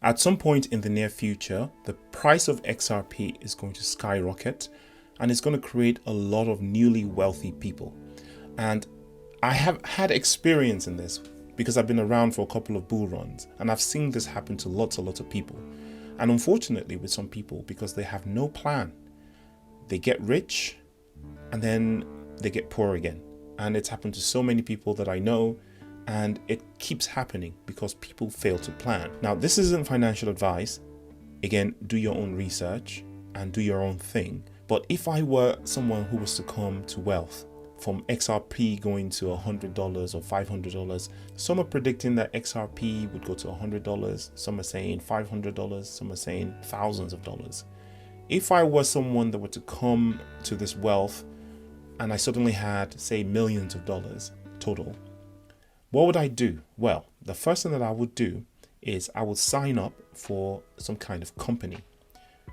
At some point in the near future, the price of XRP is going to skyrocket and it's going to create a lot of newly wealthy people. And I have had experience in this because I've been around for a couple of bull runs and I've seen this happen to lots of people. And unfortunately with some people, because they have no plan, they get rich and then they get poor again. And it's happened to so many people that I know, and it keeps happening because people fail to plan. Now, this isn't financial advice. Again, do your own research and do your own thing. But if I were someone who was to come to wealth from XRP going to $100 or $500, some are predicting that XRP would go to $100. Some are saying $500. Some are saying thousands of dollars. If I was someone that were to come to this wealth and I suddenly had, say, millions of dollars total, what would I do? Well, the first thing that I would do is I would sign up for some kind of company.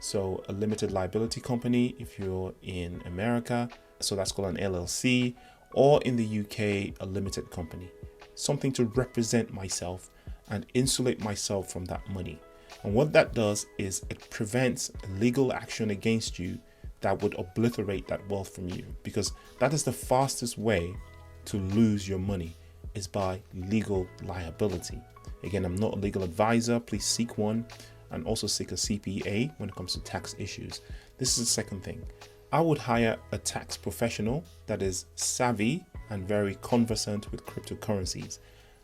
So a limited liability company if you're in America, so that's called an LLC, or in the UK, a limited company. Something to represent myself and insulate myself from that money. And what that does is it prevents legal action against you that would obliterate that wealth from you, because that is the fastest way to lose your money, is by legal liability. Again, I'm not a legal advisor. Please seek one, and also seek a CPA when it comes to tax issues. This is the second thing. I would hire a tax professional that is savvy and very conversant with cryptocurrencies.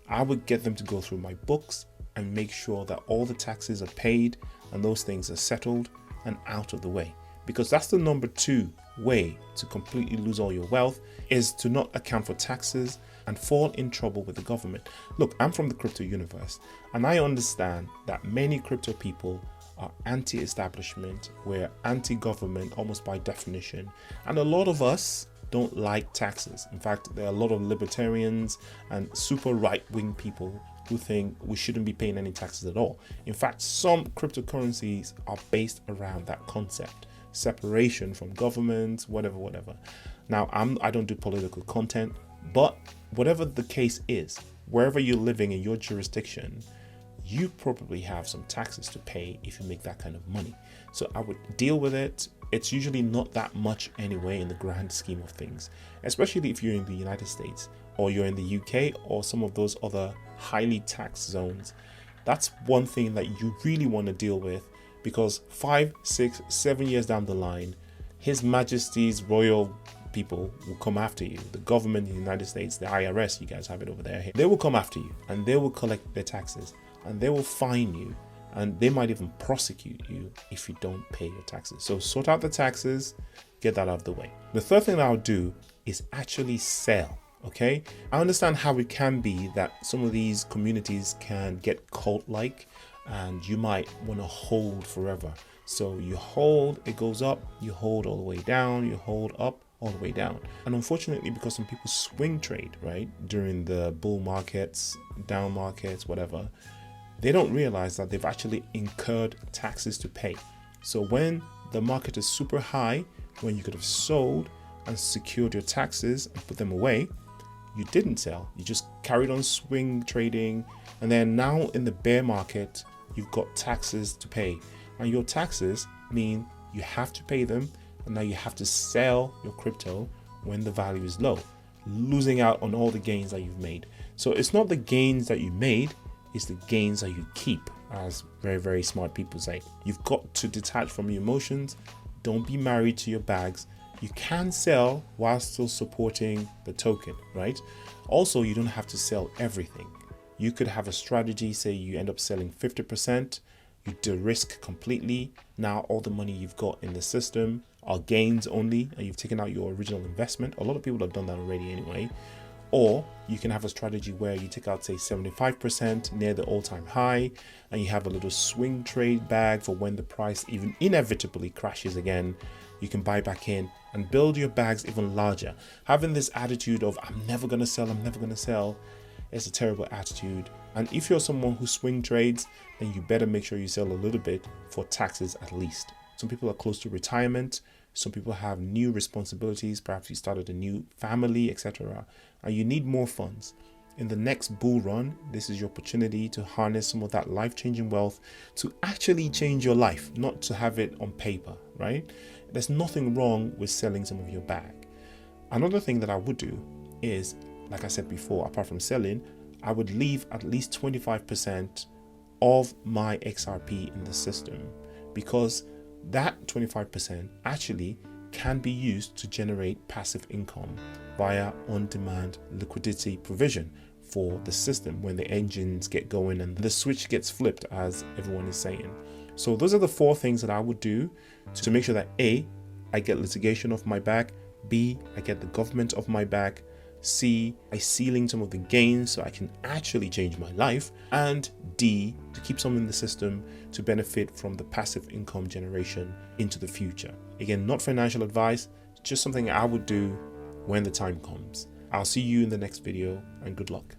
I would get them to go through my books and make sure that all the taxes are paid and those things are settled and out of the way. Because that's the number 2 way to completely lose all your wealth, is to not account for taxes and fall in trouble with the government. Look, I'm from the crypto universe and I understand that many crypto people are anti-establishment, we're anti-government almost by definition, and a lot of us don't like taxes. In fact, there are a lot of libertarians and super right-wing people who think we shouldn't be paying any taxes at all. In fact, some cryptocurrencies are based around that concept: separation from government, whatever. Now, I don't do political content, but whatever the case is, wherever you're living in your jurisdiction, you probably have some taxes to pay if you make that kind of money. So I would deal with it. It's usually not that much anyway in the grand scheme of things, especially if you're in the United States or you're in the UK or some of those other highly taxed zones. That's one thing that you really want to deal with, because 5, 6, 7 years down the line, His Majesty's royal people will come after you. The government in the United States, the IRS, you guys have it over there, they will come after you and they will collect their taxes and they will fine you, and they might even prosecute you if you don't pay your taxes. So sort out the taxes, get that out of the way. The third thing I'll do is actually sell. Okay, I understand how it can be that some of these communities can get cult-like and you might want to hold forever. So you hold, it goes up, you hold all the way down, you hold up all the way down. And unfortunately, because some people swing trade, right, during the bull markets, down markets, whatever, they don't realize that they've actually incurred taxes to pay. So when the market is super high, when you could have sold and secured your taxes and put them away, you didn't sell. You just carried on swing trading. And then now in the bear market, you've got taxes to pay. And your taxes mean you have to pay them. And now you have to sell your crypto when the value is low, losing out on all the gains that you've made. So it's not the gains that you made, it's the gains that you keep, as very smart people say. You've got to detach from your emotions. Don't be married to your bags. You can sell while still supporting the token, right? Also, you don't have to sell everything. You could have a strategy, say you end up selling 50%, you de-risk completely. Now all the money you've got in the system are gains only, and you've taken out your original investment. A lot of people have done that already anyway. Or you can have a strategy where you take out, say, 75% near the all-time high, and you have a little swing trade bag for when the price even inevitably crashes again. You can buy back in and build your bags even larger. Having this attitude of I'm never going to sell, it's a terrible attitude. And if you're someone who swing trades, then you better make sure you sell a little bit for taxes at least. Some people are close to retirement. Some people have new responsibilities. Perhaps you started a new family, etc. And you need more funds. in the next bull run, this is your opportunity to harness some of that life-changing wealth to actually change your life, not to have it on paper, right? There's nothing wrong with selling some of your bag. Another thing that I would do is, like I said before, apart from selling, I would leave at least 25% of my XRP in the system, because that 25% actually can be used to generate passive income via on-demand liquidity provision for the system when the engines get going and the switch gets flipped, as everyone is saying. So those are the 4 things that I would do to make sure that A, I get litigation off my back, B, I get the government off my back, C, I ceiling some of the gains so I can actually change my life, and D, to keep some in the system to benefit from the passive income generation into the future. Again, not financial advice, just something I would do when the time comes. I'll see you in the next video, and good luck.